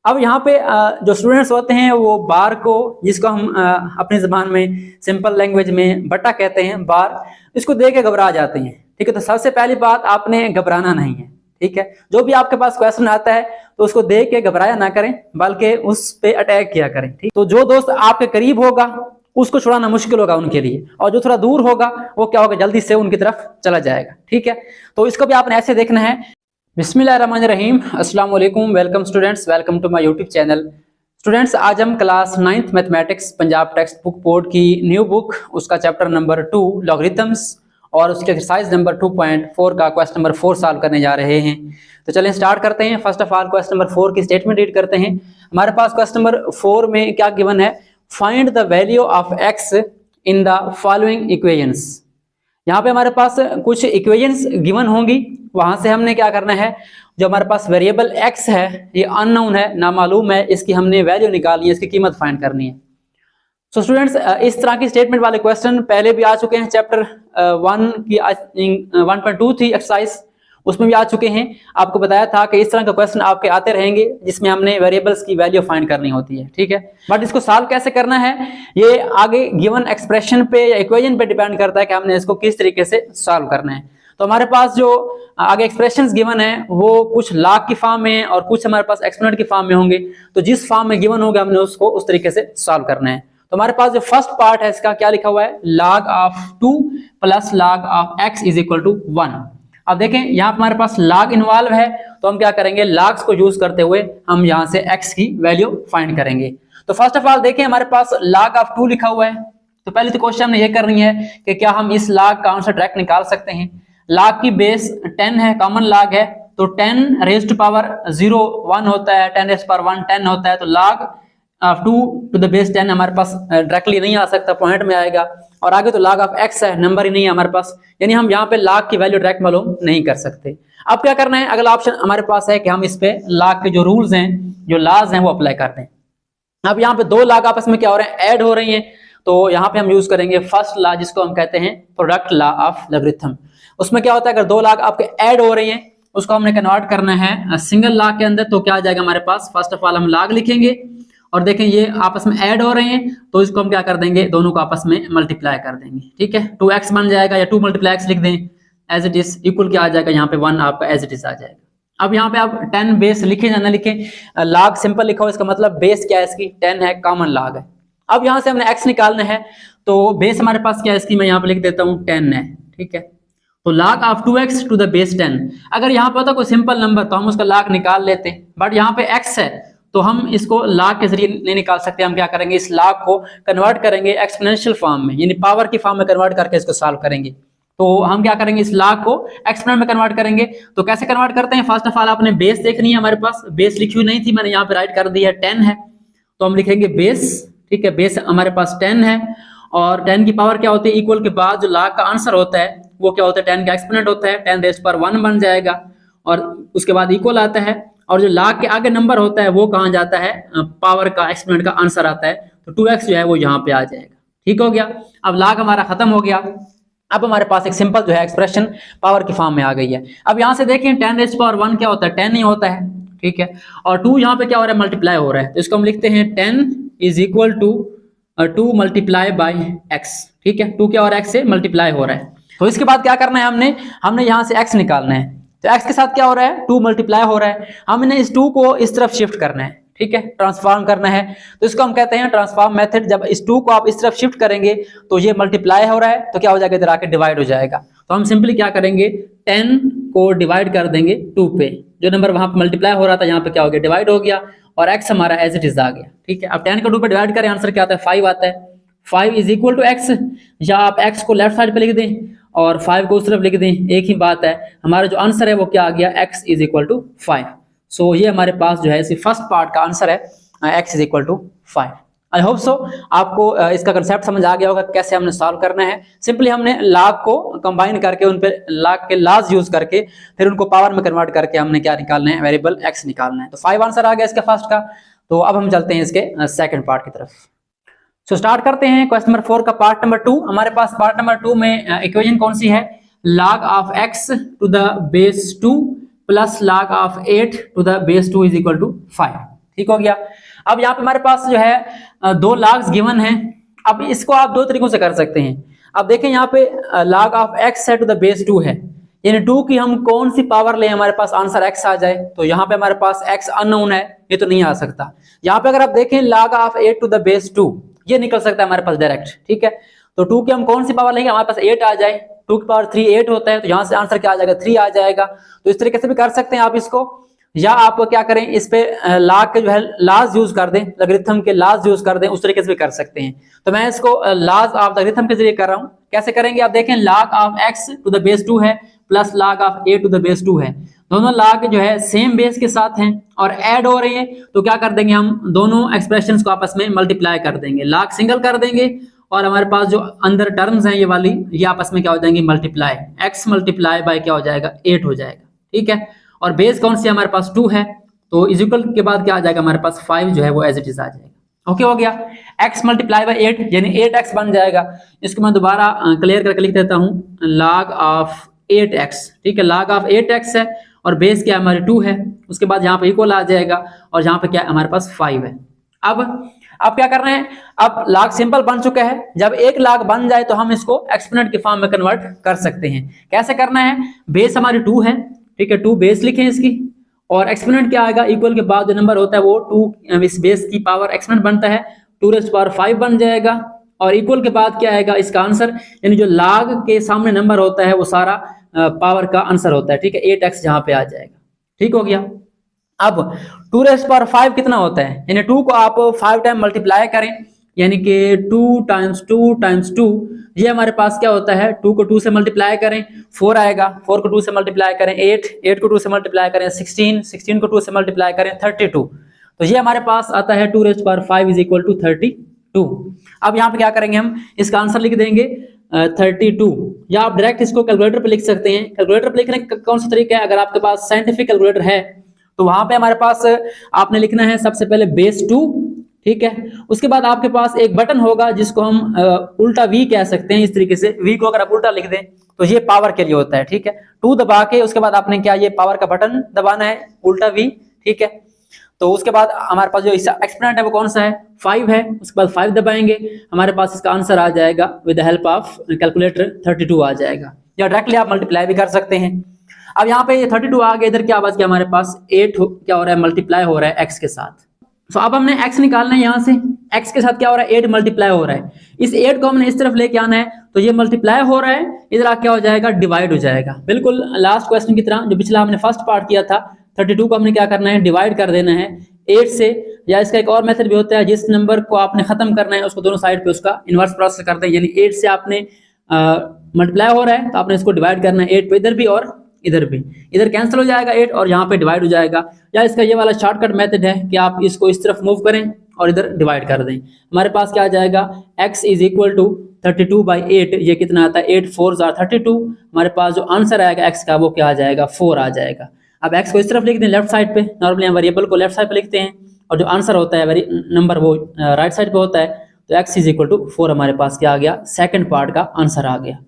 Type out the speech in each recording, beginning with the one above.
अब यहाँ पे जो स्टूडेंट्स होते हैं वो बार को, जिसको हम अपनी ज़बान में सिंपल लैंग्वेज में बट्टा कहते हैं, बार, इसको देख के घबरा जाते हैं। ठीक है, तो सबसे पहली बात, आपने घबराना नहीं है। ठीक है, जो भी आपके पास क्वेश्चन आता है तो उसको देख के घबराया ना करें, बल्कि उस पे अटैक किया करें। ठीक, तो जो दोस्त आपके करीब होगा उसको छुड़ाना मुश्किल होगा उनके लिए, और जो थोड़ा दूर होगा वो क्या होगा, जल्दी से उनकी तरफ चला जाएगा। ठीक है, तो इसको भी आपने ऐसे देखना है। बिस्मिल्लाहिर्रहमानिर्रहीम, अस्सलाम वालेकुम, welcome students, welcome to my YouTube channel. Students, आज हम class 9th mathematics Punjab text book board की न्यू बुक, उसका चैप्टर नंबर 2 लॉगरिथम्स और उसके एक्सरसाइज नंबर 2.4 का क्वेश्चन नंबर 4 सॉल्व करने जा रहे हैं। तो चलें स्टार्ट करते हैं। First of all question number 4 की स्टेटमेंट रीड करते हैं। हमारे पास क्वेश्चन नंबर 4 में क्या गिवन है, find the value of x in the following equations. यहाँ पे हमारे पास कुछ इक्वेशंस गिवन होंगी, वहां से हमने क्या करना है, जो हमारे पास वेरिएबल x है, ये अननोन है, नामालूम है, इसकी हमने वैल्यू निकालनी है, इसकी कीमत फाइंड करनी है। सो स्टूडेंट्स, इस तरह की स्टेटमेंट वाले क्वेश्चन पहले भी आ चुके हैं। चैप्टर 1 की 1.2 थी एक्सरसाइज, उसमें भी आ चुके हैं। आपको बताया था कि इस तरह का क्वेश्चन आपके आते रहेंगे जिसमें हमने वेरिएबल्स की वैल्यू फाइंड करनी होती है। ठीक है, बट इसको सॉल्व कैसे करना है ये आगे गिवन एक्सप्रेशन पे या इक्वेशन पे डिपेंड करता है कि हमने इसको किस तरीके से सॉल्व करना है। तो हमारे पास जो आगे एक्सप्रेशंस गिवन है वो कुछ लॉग की फॉर्म में और कुछ हमारे पास एक्सपोनेंट की फॉर्म में होंगे। तो जिस फॉर्म में गिवन होगा हमने उसको उस तरीके से सॉल्व करना है। तो हमारे पास जो फर्स्ट पार्ट है इसका क्या लिखा हुआ है, log of 2 plus log of x is equal to 1। अब देखें यहाँ पर हमारे पास log इन्वॉल्व है, तो हम क्या करेंगे, लॉग्स को यूज करते हुए हम यहाँ से x की वैल्यू फाइंड करेंगे। तो फर्स्ट ऑफ ऑल देखें हमारे पास log of 2 लिखा हुआ है, तो पहले तो क्वेश्चन हमने ये करनी है कि क्या हम इस log का आंसर डायरेक्ट निकाल सकते हैं। log की बेस 10 है, कॉमन log है, तो 10 रेज़ टू पावर 0 1 होता है, 10 रेज़ टू पावर 1 10 होता है। तो log 2 टू द बेस 10 हमारे पास डायरेक्टली नहीं आ सकता, पॉइंट में आएगा। और आगे तो log ऑफ x है, नंबर ही नहीं है हमारे पास, यानी हम यहाँ पे log की वैल्यू डायरेक्ट मालूम नहीं कर सकते। अब क्या करना है, अगला ऑप्शन हमारे पास है कि हम इस पे log के जो रूल्स हैं, जो लॉज हैं, वो अप्लाई कर दें। अब यहाँ पे दो log आपस में क्या हो रहे हैं, ऐड हो रही हैं। तो यहाँ पे हम यूज करेंगे फर्स्ट लॉ, जिसको हम कहते हैं प्रोडक्ट लॉ ऑफ लॉगरिथम। उसमें क्या होता है, अगर दो log आपके ऐड हो रही हैं उसको हमने कन्वर्ट करना है सिंगल log के अंदर। तो क्या आ जाएगा हमारे पास, फर्स्ट ऑफ ऑल हम log लिखेंगे और देखें ये आपस में ऐड हो रहे हैं, तो इसको हम क्या कर देंगे, दोनों को आपस में मल्टीप्लाई कर देंगे। ठीक है, 2x बन जाएगा, या 2 × x लिख दें एज इट इज, इक्वल क्या आ जाएगा, यहाँ पे 1 आपका एज इट इज आ जाएगा। अब यहाँ पे आप 10 बेस लिखे या ना लिखें, log सिंपल लिखा हो, इसका मतलब बेस क्या है इसकी, 10 है, कॉमन log है। अब यहाँ से हमने x निकालना है, तो बेस हमारे पास क्या है इसकी, मैं यहाँ पे लिख देता हूँ 10 है। ठीक है, तो log of 2x to the base 10। अगर यहाँ पे होता कोई सिंपल नंबर तो हम उसका log निकाल लेते, बट यहाँ पे x है तो हम इसको log के जरिए नहीं निकाल सकते। हम क्या करेंगे, इस log को कन्वर्ट करेंगे एक्सपोनेंशियल फॉर्म में, यानी पावर की फॉर्म में कन्वर्ट करके इसको सॉल्व करेंगे। तो हम क्या करेंगे, इस log को एक्सपोनेंट में कन्वर्ट करेंगे। तो कैसे कन्वर्ट करते हैं, फर्स्ट ऑफ ऑल आपने बेस देखनी है, हमारे पास बेस लिखी हुई नहीं थी, मैंने यहाँ पे राइट कर दी है, 10 है, तो हम लिखेंगे बेस। ठीक है, बेस हमारे पास 10 है, और 10 की पावर क्या होती है, इक्वल के बाद जो log का आंसर होता है वो क्या होता है, 10 का एक्सपोनेंट होता है, 10 रेज़ पर 1 बन जाएगा, और उसके बाद इक्वल आता है, और जो log के आगे नंबर होता है वो कहाँ जाता है, पावर का एक्सपोनेंट का आंसर आता है, तो 2x जो है वो यहाँ पे आ जाएगा। ठीक हो गया, अब log हमारा खत्म हो गया। अब हमारे पास एक सिंपल जो है एक्सप्रेशन पावर की फॉर्म में आ गई है। अब यहाँ से देखें 10 रेज़ पावर 1 क्या होता है, 10 ही होता है। ठीक है, और 2 यहाँ पे क्या हो रहा है, मल्टीप्लाई हो रहा है, तो इसको हम लिखते हैं 10 is equal to 2 multiply by x। ठीक है, 2 क्या हो रहा है, x से मल्टीप्लाई हो रहा है। तो इसके बाद क्या करना है, हमने यहाँ से x निकालना है। तो x के साथ क्या हो रहा है, 2 मल्टीप्लाई हो रहा है, हमने इस 2 को इस तरफ शिफ्ट करना है। ठीक है, ट्रांसफॉर्म करना है, तो इसको हम कहते हैं ट्रांसफॉर्म मेथड। जब इस 2 को आप इस तरफ शिफ्ट करेंगे तो ये मल्टीप्लाई हो रहा है, तो क्या हो जाएगा, इधर आके डिवाइड हो जाएगा। तो हम सिंपली क्या करेंगे, 10 को डिवाइड कर देंगे 2 पे, जो नंबर वहां पर मल्टीप्लाई हो रहा था यहाँ पे क्या हो गया, डिवाइड हो गया, और x हमारा एज इट इज आ गया। ठीक है, अब 10 को 2 पे डिवाइड करें, आंसर क्या आता है, 5 आता है। 5 इज इक्वल टू x, या आप x को लेफ्ट साइड पे लिख दें और 5 को उस तरफ लिख दें, एक ही बात है। हमारा जो आंसर है वो क्या आ गया, x is equal to 5। So ये हमारे पास जो है इसी फर्स्ट पार्ट का आंसर है, x is equal to 5। I hope so आपको इसका कंसेप्ट समझ आ गया होगा कैसे हमने सॉल्व करना है। सिंपली हमने log को कंबाइन करके उन पे log के लॉज यूज करके फिर उनको पावर में कन्वर्ट करके हमने क्या निकालना है, वेरिएबल x निकालना है। तो 5 आंसर आ गया इसका फर्स्ट का। तो अब हम चलते हैं इसके सेकंड पार्ट की तरफ। सो स्टार्ट करते हैं क्वेश्चन नंबर 4 का पार्ट नंबर 2। हमारे पास पार्ट नंबर 2 में इक्वेशन कौन सी है, log of x to the base 2 plus log of 8 to the base 2 is equal to 5। ठीक हो गया। अब यहाँ पे हमारे पास जो है 2 लॉग्स गिवन है। अब इसको आप 2 तरीकों से कर सकते हैं। अब देखें यहाँ पे log ऑफ x है टू द बेस 2 है, यानी 2 की हम कौन सी पावर लें हमारे पास आंसर x आ जाए। तो यहाँ पे हमारे पास x अननोन है, ये तो नहीं आ सकता। यहाँ पे अगर आप देखें log of 8 to the base 2 ये निकल सकता है हमारे पास डायरेक्ट, ठीक है। तो 2 की हम कौन सी पावर लेंगे, हमारे पास 8 आ जाए, 2 की पावर 3 8 होता है, तो यहाँ से आंसर क्या आ जाएगा 3 आ जाएगा। तो इस तरीके से भी कर सकते हैं आप इसको, या आप क्या करें इस पे log के जो है लाज यूज कर दें, लॉगरिथम के लाज यूज कर दें, उस तरीके से भी कर सकते हैं। तो मैं इसको लाज ऑफ लॉगरिथम के जरिए कर रहा हूं। कैसे करेंगे आप देखें, log of x to the base 2 है plus log of a to the base 2 है, दोनों log जो है सेम बेस के साथ हैं और ऐड हो रहे हैं, तो क्या कर देंगे हम दोनों एक्सप्रेशंस को आपस में मल्टीप्लाई कर देंगे, log सिंगल कर देंगे और हमारे पास जो अंदर टर्म्स हैं ये वाली ये आपस में क्या हो जाएंगे मल्टीप्लाई, x मल्टीप्लाई बाय क्या हो जाएगा 8 हो जाएगा, ठीक है। और बेस कौन सी हमारे पास 2 है, तो इज इक्वल के बाद क्या आ जाएगा हमारे पास 5 जो है वो एज इट इज आ जाएगा। ओके हो गया, x मल्टीप्लाई बाय 8 यानी 8x बन जाएगा। इसको मैं दोबारा क्लियर करके लिख देता हूँ, log ऑफ 8x, ठीक है, log ऑफ 8x है और बेस क्या हमारे 2 है, उसके बाद यहाँ पे इक्वल आ जाएगा और यहाँ पे क्या हमारे पास 5 है। अब क्या कर रहे हैं, अब log सिंपल बन चुका है, जब एक log बन जाए तो हम इसको एक्सपोनेंट के फॉर्म में कन्वर्ट कर सकते हैं। कैसे करना है, बेस हमारी 2 है, ठीक है, 2 बेस लिखें इसकी और एक्सपोनेंट क्या आएगा, इक्वल के बाद जो नंबर होता है वो 2 इस बेस की पावर एक्सपोनेंट बनता है 2⁵ बन जाएगा और इक्वल के बाद क्या आएगा इसका आंसर, यानी जो log के सामने नंबर होता है वो सारा पावर का आंसर होता है, ठीक है, 8x जहां पे आ जाएगा। ठीक हो गया। अब 2⁵ कितना होता है, यानी 2 को आप 5 टाइम मल्टीप्लाई करें, यानी कि 2 टाइम्स 2 टाइम्स 2, ये हमारे पास क्या होता है, 2 को 2 से मल्टीप्लाई करें 4 आएगा, 4 को 2 से मल्टीप्लाई करें 8, 8 को 2 से मल्टीप्लाई करें 16, 16 को 2 से मल्टीप्लाई करें 32, तो ये हमारे पास आता है 2⁵ इज इक्वल टू 32। अब यहाँ पे क्या करेंगे, हम इसका आंसर लिख देंगे 32, या आप डायरेक्ट इसको कैलकुलेटर पे लिख सकते हैं। कैलकुलेटर पे लिखने का कौन सा तरीका है, अगर आपके पास साइंटिफिक कैलकुलेटर है तो वहां पे हमारे पास आपने लिखना है सबसे पहले बेस 2, ठीक है, उसके बाद आपके पास एक बटन होगा जिसको हम उल्टा वी कह सकते हैं, इस तरीके से वी को अगर आप उल्टा लिख दें तो ये पावर के लिए होता है, ठीक है। 2 दबा के उसके बाद आपने क्या ये पावर का बटन दबाना है उल्टा वी, ठीक है। तो उसके बाद हमारे पास जो एक्सपोनेंट है वो कौन सा है 5 है, उसके बाद 5 दबाएंगे, हमारे पास इसका आंसर आ जाएगा with the help of calculator 32 आ जाएगा, या डायरेक्टली आप मल्टीप्लाई भी कर सकते हैं। अब यहाँ पे ये 32 आ गया, इधर क्या बच गया हमारे पास 8 क्या हो रहा है मल्टीप्लाई हो रहा है x के साथ। तो अब हमने x निकालना है, यहाँ से x के साथ क्या हो रहा है 8 मल्टीप्लाई हो रहा है, इस 8 को हमने इस तरफ लेके आना है, तो ये मल्टीप्लाई हो रहा है, इधर क्या हो जाएगा डिवाइड हो जाएगा, बिल्कुल लास्ट क्वेश्चन की तरह जो पिछला हमने फर्स्ट पार्ट किया था। 32 को हमने क्या करना है डिवाइड कर देना है 8 से, या इसका एक और मेथड भी होता है, जिस नंबर को आपने खत्म करना है उसको दोनों साइड पे उसका इनवर्स प्रोसेस करते हैं, यानी 8 से आपने मल्टीप्लाई हो रहा है तो आपने इसको डिवाइड करना है 8 पे, इधर भी और इधर भी, इधर कैंसिल हो जाएगा 8 और यहाँ पे डिवाइड हो जाएगा। या इसका ये वाला शॉर्टकट मेथड है कि आप इसको इस तरफ मूव करें और इधर डिवाइड कर दें, हमारे पास क्या आ जाएगा x इज इक्वल टू 32/8, ये कितना आता है 8 4 32, हमारे पास जो आंसर आएगा x का वो क्या आ जाएगा 4 आ जाएगा। अब x को इस तरफ लिख दें लेफ्ट साइड पे, नॉर्मली हम वेरिएबल को लेफ्ट साइड पे लिखते हैं और जो आंसर होता है नंबर वो राइट साइड पे होता है, तो x इज इक्वल टू 4 हमारे पास क्या आ गया, सेकंड पार्ट का आंसर आ गया।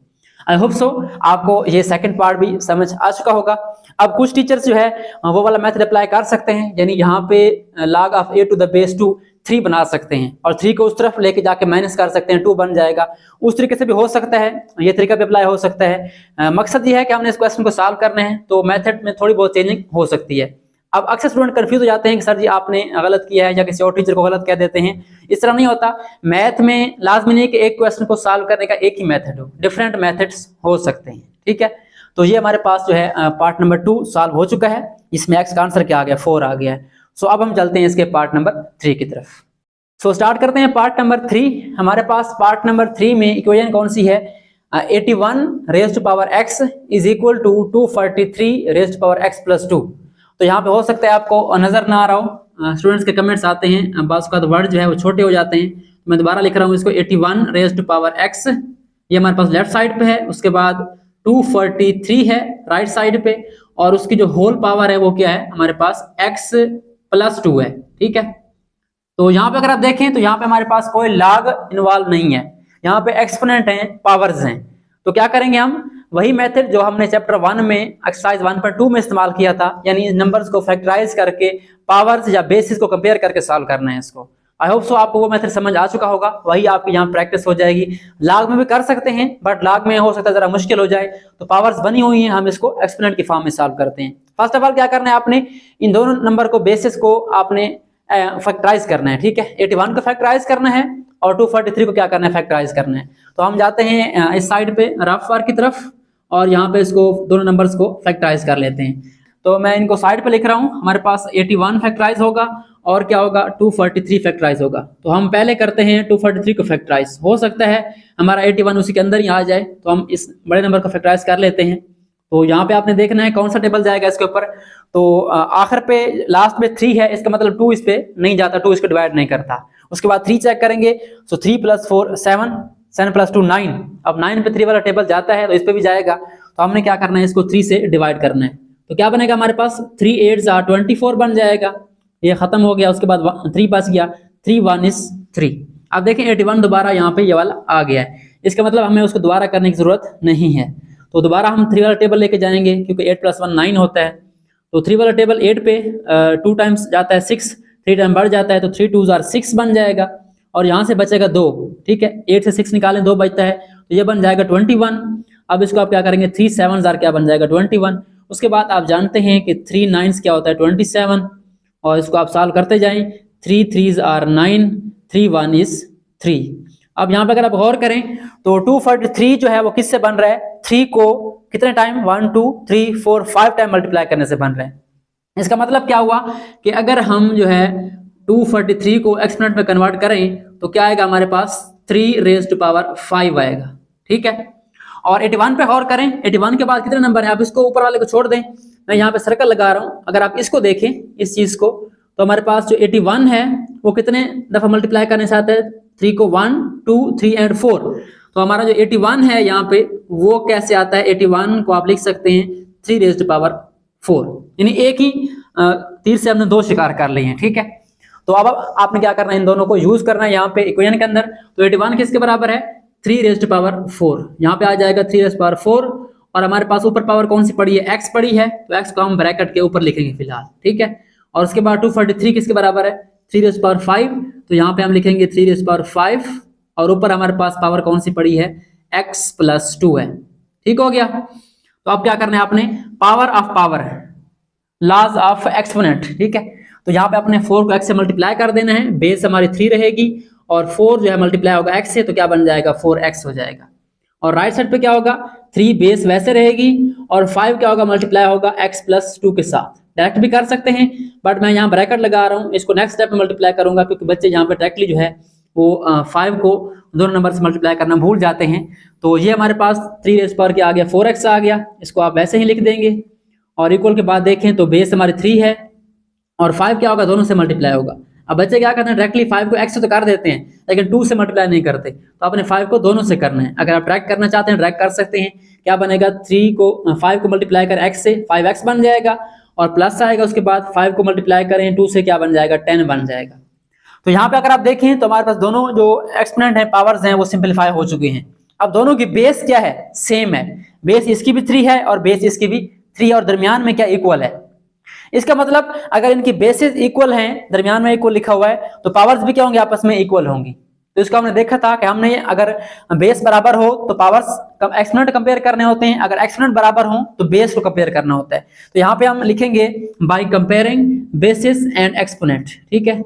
आई होप सो आपको ये सेकंड पार्ट भी समझ आ चुका होगा। अब कुछ टीचर्स जो है वो वाला मेथड अप्लाई कर सकते हैं, यानी यहाँ पे log of 8 to the base 2 3 बना सकते हैं और 3 को उस तरफ लेके जाके माइनस कर सकते हैं, 2 बन जाएगा, उस तरीके से भी हो सकता है, ये तरीका भी अप्लाई हो सकता है। मकसद ये है कि हमने इस क्वेश्चन को सॉल्व करना है, तो मेथड में थोड़ी बहुत चेंजिंग हो सकती है। अब अक्सर स्टूडेंट कंफ्यूज हो जाते हैं कि सर जी आपने गलत किया है, या किसी और टीचर को गलत कह देते हैं। इस तरह नहीं होता, मैथ में लाजमी नहीं कि एक क्वेश्चन को सॉल्व करने का एक ही मेथड हो, डिफरेंट मेथड्स हो सकते हैं, ठीक है। तो ये हमारे पास जो है पार्ट नंबर 2 सॉल्व हो चुका है, इसमें x का आंसर क्या आ गया 4 आ गया है। सो अब हम चलते हैं इसके पार्ट नंबर 3 की तरफ। सो स्टार्ट करते हैं पार्ट नंबर 3। हमारे पास पार्ट नंबर 3 में इक्वेशन कौन सी है, 81 raised to power x is equal to 243 raised to power x plus 2। तो यहाँ पे हो सकता है आपको नजर ना आ रहा हो, स्टूडेंट्स के कमेंट्स आते हैं बास का वर्ड जो है वो छोटे हो जाते हैं, मैं दोबारा लिख रहा हूँ इसको 81 रेज़्ड टू पावर x, ये हमारे पास लेफ्ट साइड पे है, उसके बाद 243 है राइट साइड पे, और उसकी जो होल पावर है वो क्या है हमारे पास x प्लस 2 है, ठीक है। तो यहाँ पे अगर आप देखें तो यहाँ पे हमारे पास कोई log इन्वॉल्व नहीं है, यहाँ पे एक्सपोनेंट हैं, पावर्स हैं। तो क्या करेंगे हम, वही मेथड जो हमने चैप्टर 1 में एक्सरसाइज 1.2 में इस्तेमाल किया था, यानी नंबर्स को फैक्टराइज करके पावर्स या बेसिस को कंपेयर करके सॉल्व करना है इसको। आई होप सो आपको वो मेथड समझ आ चुका होगा, वही आपकी यहाँ प्रैक्टिस हो जाएगी। लॉग में भी कर सकते हैं बट लॉग में हो सकता है जरा मुश्किल हो जाए, तो पावर्स बनी हुई हैं, हम इसको एक्सपोनेंट की फॉर्म में सॉल्व करते हैं। फर्स्ट ऑफ ऑल क्या करना है आपने, इन दोनों नंबर को बेसिस को आपने फैक्टराइज करना है, ठीक है। 81 को फैक्टराइज करना है और 243 को क्या करना है, फैक्टराइज करना है। तो हम जाते हैं इस साइड पे रफ वार की तरफ और यहाँ पे इसको दोनों नंबर्स को फैक्टराइज कर लेते हैं। तो मैं इनको साइड पे लिख रहा हूँ, हमारे पास 81 फैक्टराइज होगा और क्या होगा 243 फैक्टराइज होगा। तो हम पहले करते हैं 243 को फैक्टराइज, हो सकता है हमारा 81 उसी के अंदर ही आ जाए, तो हम इस बड़े नंबर को फैक्टराइज कर लेते हैं। तो यहाँ पे आपने देखना है कौन सा टेबल जाएगा इसके ऊपर। तो आखिर पे लास्ट में 3 है, इसका मतलब 2 इस पे नहीं जाता, 2 इसको डिवाइड नहीं करता। उसके बाद 3 चेक करेंगे, सो 3 + 4 7, 7 + 2 9। अब 9 पे 3 वाला टेबल जाता है तो इस पे भी जाएगा, तो हमने क्या करना है, इसको 3 से डिवाइड करना है। तो क्या बनेगा हमारे पास 3 8 are 24 बन जाएगा, ये खत्म हो गया। उसके बाद 3 बच गया, 3 1 is 3। अब देखें 81 दोबारा यहाँ पे ये वाला आ गया है, इसका मतलब हमें उसको दोबारा करने की जरूरत नहीं है। तो दोबारा हम 3 वाला टेबल लेके जाएंगे क्योंकि 8 + 1 9 होता है। तो 3 वाला टेबल 8 पे 2 टाइम्स जाता है 6, 3 टाइम बढ़ जाता है, तो 3 2 are 6 बन जाएगा और यहाँ से बचेगा 2, ठीक है। 8 से 6 निकालें 2 बचता है, तो ये बन जाएगा 21। अब इसको आप क्या करेंगे, 3 7 are क्या बन जाएगा 21। उसके बाद आप जानते हैं कि 3 9s क्या होता है 27, और इसको आप सॉल्व करते जाएं। 3 3s are 9, 3 1 is 3। अब यहाँ पे अगर आप गौर करें तो 243 जो है वो किससे बन रहा है, 3 को कितने टाइम 1 2 3 4 5 टाइम मल्टीप्लाई करने से बन रहा है। इसका मतलब क्या हुआ कि अगर हम जो है 243 को एक्सपोनेंट में कन्वर्ट करें तो क्या आएगा हमारे पास 3⁵ आएगा, ठीक है। और 81 पे गौर करें, 81 के बाद कितने नंबर है, आप इसको ऊपर वाले को छोड़ दें, मैं यहाँ पे सर्कल लगा रहा हूँ। अगर आप इसको देखें इस चीज को, तो हमारे पास जो 81 है वो कितने दफा मल्टीप्लाई करने से आता है, 3 को 1 2 3 and 4। तो हमारा जो 81 है यहाँ पे वो कैसे आता है, 81 को आप लिख सकते हैं 3⁴, यानी एक ही तीर से हमने 2 शिकार कर लिए हैं, ठीक है। तो अब आपने क्या करना है, इन दोनों को यूज करना है यहाँ पे इक्वेशन के अंदर। तो 81 किसके बराबर है, 3⁴। यहाँ पे आ जाएगा 3⁴, और हमारे पास ऊपर पावर कौन सी पड़ी है, x पड़ी है, तो x को हम ब्रैकेट के ऊपर लिखेंगे फिलहाल, ठीक है। और उसके बाद 243 किसके बराबर है, 3⁵, तो यहाँ पे हम लिखेंगे 3⁵, और ऊपर हमारे पास पावर कौन सी पड़ी है, x + 2 है, ठीक हो गया। तो अब क्या करना है आपने, power of power, laws of exponent, ठीक है। तो यहाँ पे अपने 4 को x से मल्टीप्लाई कर देना है, बेस हमारी 3 रहेगी और 4 जो है मल्टीप्लाई होगा x से, तो क्या बन जाएगा 4x हो जाएगा। और राइट साइड पे क्या होगा, 3 बेस वैसे रहेगी और 5 क्या होगा, मल्टीप्लाई होगा x + 2 के साथ। डायरेक्ट भी कर सकते हैं बट मैं यहाँ ब्रैकेट लगा रहा हूँ, इसको नेक्स्ट स्टेप में मल्टीप्लाई करूंगा क्योंकि बच्चे यहाँ पे डायरेक्टली जो है वो 5 को दोनों नंबर से मल्टीप्लाई करना भूल जाते हैं। तो ये हमारे पास 3 के आ गया, 4x आ गया, इसको आप वैसे ही लिख देंगे। और इक्वल के बाद देखें तो बेस हमारी 3 है और 5 क्या होगा, दोनों से मल्टीप्लाई होगा। अब बच्चे क्या करते हैं, डायरेक्टली 5 को x से तो कर देते हैं लेकिन 2 से मल्टीप्लाई नहीं करते, तो आपने 5 को दोनों से करना है। अगर आप ट्रैक करना चाहते हैं ट्रैक कर सकते हैं, क्या बनेगा, 5 को मल्टीप्लाई कर x से 5x बन जाएगा और प्लस आएगा, उसके बाद 5 को मल्टीप्लाई करें 2 से क्या बन जाएगा, 10 बन जाएगा। तो यहाँ पे अगर आप देखें तो हमारे पास दोनों जो एक्सपोनेंट है, पावर्स हैं, वो सिंपलीफाई हो चुकी हैं। अब दोनों की बेस क्या है, सेम है, बेस इसकी भी 3 है और बेस इसकी भी 3 और दरमियान में क्या इक्वल है। इसका मतलब अगर इनकी बेसिस इक्वल हैं, दरमियान में इक्वल लिखा हुआ है, तो पावर्स भी क्या होंगी, आपस में इक्वल होंगी। तो इसको हमने देखा था कि हमने अगर बेस बराबर हो तो पावर्स एक्सपोनेंट कंपेयर करने होते हैं, अगर एक्सपोनेंट बराबर हो तो बेस को कंपेयर करना होता है। तो यहाँ पे हम लिखेंगे by comparing basis and exponent, ठीक है।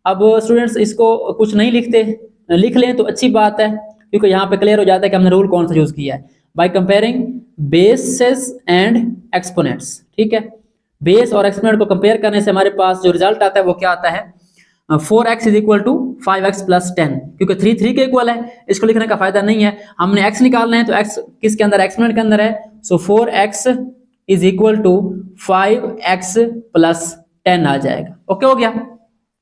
अब स्टूडेंट्स इसको कुछ नहीं लिखते, लिख लें तो अच्छी बात है क्योंकि यहाँ पे क्लियर हो जाता है कि हमने रूल कौन सा यूज किया है, by comparing basis and exponents, ठीक है। बेस और एक्सपोनेंट को कंपेयर करने से हमारे पास जो रिजल्ट आता है वो क्या आता है, 4x = 5x + 10, क्योंकि 3 3 के इक्वल है, इसको लिखने का फायदा नहीं है। हमने x निकालना है तो x किसके अंदर, एक्सपोनेंट के अंदर है, सो 4x = 5x + 10 आ जाएगा। ओके हो गया।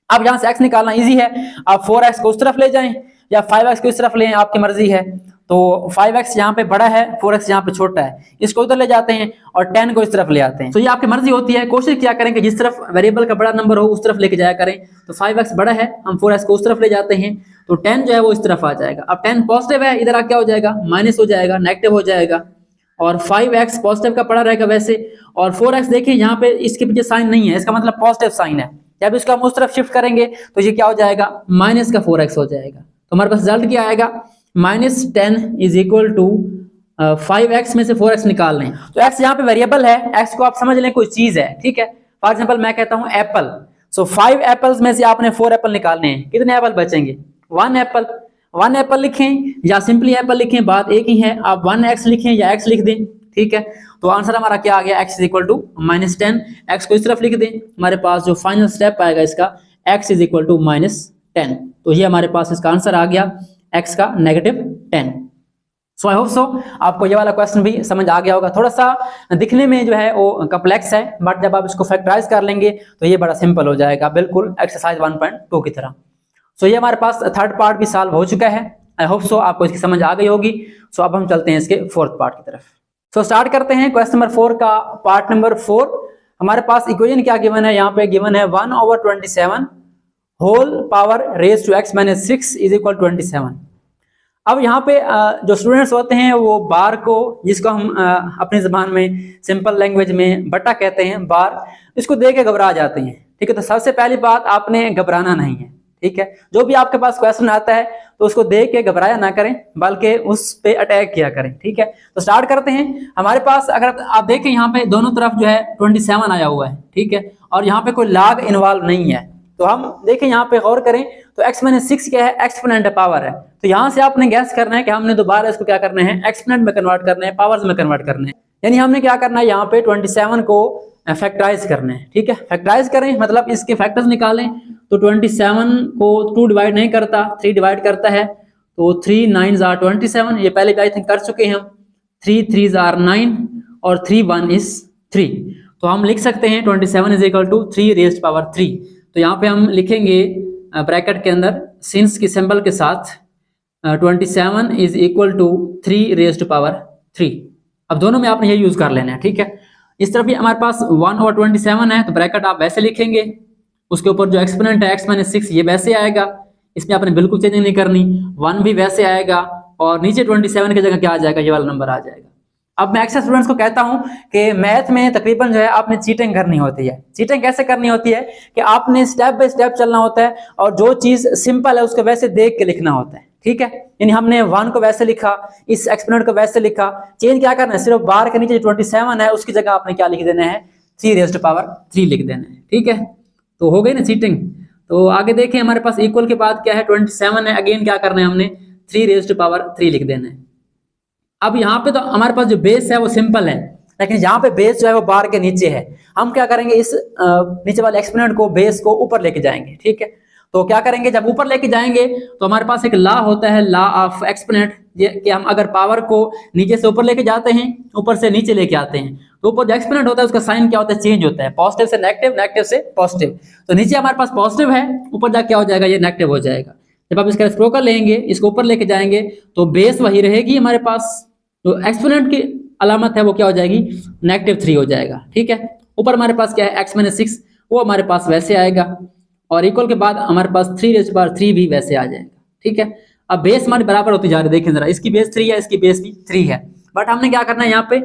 अब यहां से x निकालना इजी है, आप 4x को उस तरफ ले जाएं या 5x को इस तरफ लें, आपकी मर्जी है। तो 5x यहाँ पे बड़ा है, 4x यहाँ पे छोटा है, इसको उधर ले जाते हैं और 10 को इस तरफ ले आते हैं। तो ये आपकी मर्जी होती है, कोशिश क्या करें कि जिस तरफ वेरिएबल का बड़ा नंबर हो उस तरफ लेके जाया करें। तो 5x बड़ा है, हम 4x को उस तरफ ले जाते हैं, तो 10 जो है वो इस तरफ आ जाएगा। अब 10 पॉजिटिव है, इधर क्या हो जाएगा, माइनस हो जाएगा, नेगेटिव हो जाएगा। और 5x पॉजिटिव का पड़ा रहेगा वैसे, और 4x देखिए यहाँ पे इसके पीछे साइन नहीं है, इसका मतलब पॉजिटिव साइन है, जब इसको हम उस तरफ शिफ्ट करेंगे तो ये क्या हो जाएगा, माइनस का 4x हो जाएगा। तो हमारे पास रिजल्ट क्या आएगा, -10 इज इक्वल टू 5x में से 4x निकाल लें। तो x यहाँ पे वेरिएबल है, x को आप समझ लें कोई चीज है, ठीक है। फॉर एग्जाम्पल मैं कहता हूँ एप्पल, सो 5 एप्पल्स में से आपने 4 एप्पल निकालने हैं, कितने एप्पल बचेंगे, 1 एप्पल। 1 एप्पल लिखें या सिंपली एप्पल लिखें, बात एक ही है, आप 1x लिखें या x लिख दें, ठीक है। तो आंसर हमारा क्या आ गया, x is equal to -10, x को इस तरफ लिख दें, हमारे पास जो फाइनल स्टेप आएगा इसका x इज इक्वल टू -10। तो ये हमारे पास इसका आंसर आ गया x का -10। सो आई होप सो आपको ये वाला क्वेश्चन भी समझ आ गया होगा। थोड़ा सा दिखने में जो है वो कॉम्प्लेक्स है, बट जब आप इसको फैक्टराइज कर लेंगे तो ये बड़ा सिंपल हो जाएगा, बिल्कुल एक्सरसाइज 1.2 की तरह। सो ये हमारे पास थर्ड पार्ट भी सॉल्व हो चुका है। आई होप सो आपको इसकी समझ आ गई होगी। सो अब हम चलते हैं इसके फोर्थ पार्ट की तरफ। सो स्टार्ट करते हैं क्वेश्चन नंबर 4 का पार्ट नंबर 4। हमारे पास इक्वेशन क्या गिवन है, यहाँ पे गिवन है 1/27 whole power raise to x - 6 is equal 27। अब यहाँ पे जो स्टूडेंट्स होते हैं वो बार को, जिसको हम अपनी जबान में सिंपल लैंग्वेज में बट्टा कहते हैं, बार, इसको देख के घबरा जाते हैं, ठीक है। तो सबसे पहली बात, आपने घबराना नहीं है, ठीक है। जो भी आपके पास क्वेश्चन आता है तो उसको देख के घबराया ना करें, बल्कि उस पे अटैक किया करें, ठीक है। तो स्टार्ट करते हैं। हमारे पास अगर आप देखें यहाँ पे दोनों तरफ जो है 27 आया हुआ है, ठीक है, और यहाँ पे कोई लॉग इन्वॉल्व नहीं है। तो हम देखें यहाँ पे गौर करें तो x - 6 क्या है, एक्सपोनेंट पावर है। तो यहाँ से आपने गैस करना है कि हमने दोबारा इसको क्या करना है, एक्सपोनेंट में कन्वर्ट करना है, पावर्स में कन्वर्ट करना है। यानी हमने क्या करना है, यहाँ पे 27 को फैक्टराइज करना है, ठीक है। फैक्टराइज करें मतलब इसके फैक्टर्स निकालें। तो 27 को 2 डिवाइड नहीं करता, 3 डिवाइड करता है। तो 3 9s are 27, ये पहले भी आई थिंक कर चुके हैं हम। 3 3s are 9 और 3 1 is 3। तो हम लिख सकते हैं 27 is equal to 3 raised power 3। तो यहाँ पे हम लिखेंगे ब्रैकेट के अंदर सिंस के सिंबल के साथ 27 is equal to 3 raised power 3। अब दोनों में आपने ये यूज कर लेना है, ठीक है। इस तरफ भी हमारे पास 1/27 है, तो ब्रैकेट आप वैसे लिखेंगे, उसके ऊपर जो एक्सपोनेंट है x - 6 ये वैसे आएगा, इसमें आपने बिल्कुल चेंज नहीं करनी। 1 भी वैसे आएगा और नीचे 27 की जगह क्या आ जाएगा, ये वाला नंबर आ जाएगा। अब मैं अक्सर स्टूडेंट्स को कहता हूं कि मैथ में तकरीबन जो है आपने चीटिंग करनी होती है। चीटिंग कैसे करनी होती है कि आपने स्टेप बाय स्टेप चलना होता है और जो चीज सिंपल है उसको वैसे देख के लिखना होता है, ठीक है। यानी हमने 1 को वैसे लिखा, इस एक्सपोनेंट को वैसे लिखा, चेंज क्या करना है, सिर्फ बार के नीचे 27 है उसकी जगह आपने क्या लिख देना है, 3 रेज़्ड पावर 3 लिख देना है, ठीक है। तो हो गई ना चीटिंग। तो आगे देखें हमारे पास इक्वल के बाद क्या है, 27 है, अगेन क्या करना है, हमने 3 रेज़्ड पावर 3 लिख देना है। अब यहाँ पे तो हमारे पास जो बेस है वो सिंपल है, लेकिन यहाँ पे बेस जो है वो बार के नीचे है। हम क्या करेंगे, इस नीचे वाले एक्सपोनेंट को, बेस को ऊपर लेके जाएंगे, ठीक है। तो क्या करेंगे, जब ऊपर लेके जाएंगे तो हमारे पास एक लॉ होता है, लॉ ऑफ एक्सपोनेंट, कि हम अगर पावर को नीचे से ऊपर लेके जाते हैं, ऊपर से नीचे लेके आते हैं, तो ऊपर जो एक्सपोनेंट होता है उसका साइन क्या होता है, चेंज होता है, पॉजिटिव से नेगेटिव, नेगेटिव से पॉजिटिव। तो नीचे हमारे पास पॉजिटिव है, ऊपर जाके क्या हो जाएगा, ये नेगेटिव हो जाएगा। जब आप इसका रेसिप्रोकल लेंगे, इसको ऊपर लेके जाएंगे तो बेस वही रहेगी हमारे पास, तो एक्सपोनेंट की अलामत है वो क्या हो जाएगी, -3 हो जाएगा, ठीक है। ऊपर हमारे पास क्या है, x - 6, वो हमारे पास वैसे आएगा, और इक्वल के बाद हमारे पास 3 रेज़्ड पावर 3 भी वैसे आ जाएगा, ठीक है। अब बेस हमारे बराबर होती जा रही है, देखें जरा, इसकी बेस 3 है, इसकी बेस भी 3 है, बट हमने क्या करना है, यहाँ पे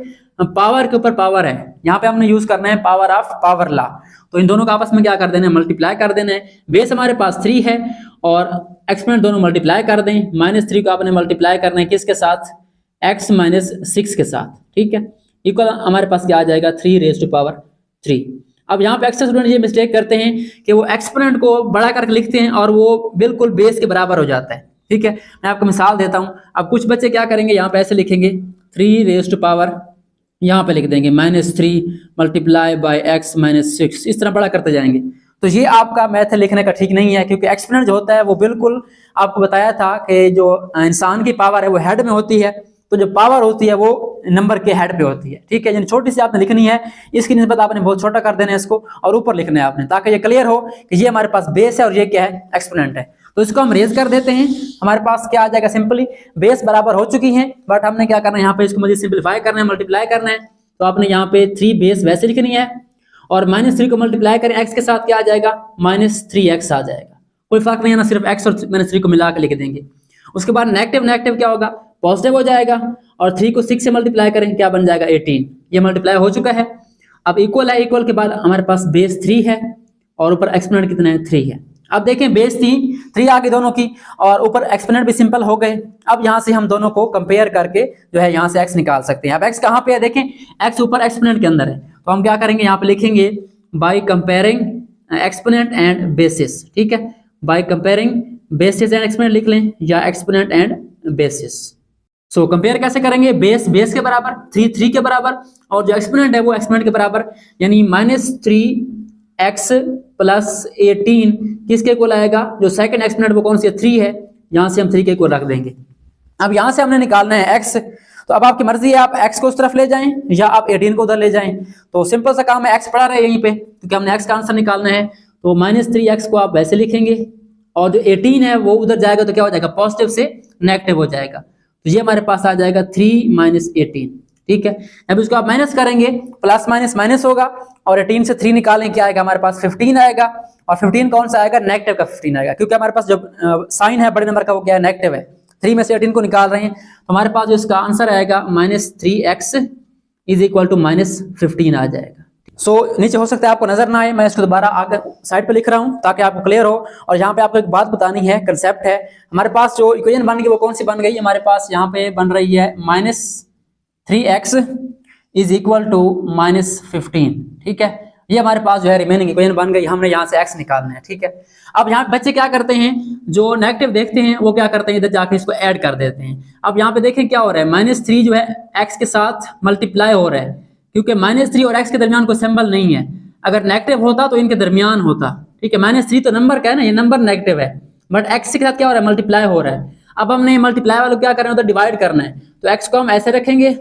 पावर के ऊपर पावर है, यहाँ पे हमने यूज करना है पावर ऑफ पावर लॉ। तो इन दोनों का आपस में क्या कर देना है, मल्टीप्लाई कर देना है। बेस हमारे पास 3 है और एक्सपोनेंट दोनों मल्टीप्लाई कर दें। -3 को आपने मल्टीप्लाई करना है किसके साथ, x - 6 के साथ, ठीक है। इक्वल हमारे पास क्या आ जाएगा, 3 रेज़्ड पावर 3। अब यहाँ पे अक्सर स्टूडेंट ये मिस्टेक करते हैं कि वो एक्सपोनेंट को बड़ा करके लिखते हैं और वो बिल्कुल बेस के बराबर हो जाता है, ठीक है। मैं आपको मिसाल देता हूँ। अब कुछ बच्चे क्या करेंगे, यहाँ पे ऐसे लिखेंगे 3 रेज़्ड पावर, यहाँ पे लिख देंगे -3 मल्टीप्लाई बाय x - 6, इस तरह बड़ा करते जाएंगे। तो ये आपका मैथ लिखने का ठीक नहीं है, क्योंकि एक्सपोनेंट जो होता है वो बिल्कुल, आपको बताया था कि जो इंसान की पावर है वो हेड में होती है, तो जो पावर होती है वो नंबर के हेड पे होती है, ठीक है। यानी छोटी सी आपने लिखनी है, इसकी निस्बत आपने बहुत छोटा कर देना है इसको, और ऊपर लिखना है आपने, ताकि ये क्लियर हो कि ये हमारे पास बेस है और ये क्या है, एक्सपोनेंट है। तो इसको हम रेज कर देते हैं, हमारे पास क्या आ जाएगा, सिंपली बेस बराबर हो चुकी है, बट हमने क्या करना है, यहाँ पे इसको मुझे सिंप्लीफाई करना है, मल्टीप्लाई करना है। तो आपने यहाँ पे 3 बेस वैसे लिखनी है, और -3 को मल्टीप्लाई करें x के साथ, क्या आ जाएगा, -3x आ जाएगा। कोई फर्क नहीं है ना, सिर्फ x और -3 को मिला के लिख देंगे। उसके बाद नेगेटिव नेगेटिव क्या होगा, पॉजिटिव हो जाएगा, और 3 को 6 से मल्टीप्लाई करें, क्या बन जाएगा, 18। ये मल्टीप्लाई हो चुका है। अब इक्वल है, इक्वल के बाद हमारे पास बेस 3 है और ऊपर एक्सपोनेंट कितना है 3 है। अब देखें बेस थी 3 आ गई दोनों की और ऊपर एक्सपोनेंट भी सिंपल हो गए। अब यहाँ से हम दोनों को कंपेयर करके जो है यहाँ से x निकाल सकते हैं। अब x कहाँ पे है देखें, x ऊपर एक्सपोनेंट के अंदर है, तो हम क्या करेंगे यहाँ पे लिखेंगे by comparing exponent and bases. ठीक है, by comparing basis and exponent लिख लें या exponent and bases. So compare कैसे करेंगे, बेस बेस के बराबर 3 के बराबर और जो एक्सपोनेंट है वो एक्सपोनेंट के बराबर, यानी -3x + 18 किसके इक्वल आएगा, जो सेकंड एक्सपोनेंट वो कौन सी है 3 है, यहाँ से हम 3 के इक्वल रख देंगे। अब यहाँ से हमने निकालना है x, तो अब आपकी मर्जी है आप x को उस तरफ ले जाएं या आप 18 को उधर ले जाएं। तो सिंपल सा काम है, x पड़ा रहे यहीं पे क्योंकि हमने x का आंसर निकालना है, तो -3x को आप वैसे लिखेंगे और जो 18 है वो उधर जाएगा तो क्या हो जाएगा, पॉजिटिव से नेगेटिव हो जाएगा, तो ये हमारे पास आ जाएगा 3 - 18। ठीक है, अब इसको आप माइनस करेंगे, प्लस माइनस माइनस होगा और 18 से 3 निकालें क्या आएगा हमारे पास 15 आएगा, और 15 कौन सा आएगा, नेगेटिव का 15 आएगा, क्योंकि हमारे पास जो साइन है बड़े नंबर का वो क्या है, नेगेटिव है। 3 में से 18 को निकाल रहे हैं तो हमारे पास जो इसका आंसर आएगा -3x = -15 आ जाएगा। सो नीचे हो सकता है आपको नजर ना आए, मैं इसको दोबारा आगे साइड पे लिख रहा हूं ताकि आपको क्लियर हो। और यहाँ पे आपको एक बात बतानी है, कंसेप्ट है, हमारे पास जो इक्वेशन बन गई वो कौन सी बन गई, हमारे पास यहाँ पे बन रही है -3x = -15। ठीक है, ये हमारे पास जो है रिमेनिंग इक्वेशन बन गई, हमने यहाँ से x निकालना है। ठीक है, अब यहाँ बच्चे क्या करते हैं, जो नेगेटिव देखते हैं वो क्या करते हैं, इधर जाके इसको ऐड कर देते हैं। अब यहाँ पे देखें क्या हो रहा है, -3 जो है x के साथ मल्टीप्लाई हो रहा है, क्योंकि -3 और x के दरमियान कोई सिंबल नहीं है, अगर नेगेटिव होता तो इनके दरमियान होता। ठीक है, -3 तो नंबर का है ना, ये नंबर नेगेटिव है, बट x के साथ क्या हो रहा है, मल्टीप्लाई हो रहा है। अब हमने मल्टीप्लाई वालों क्या करना है, उधर डिवाइड करना है, तो x को हम ऐसे रखेंगे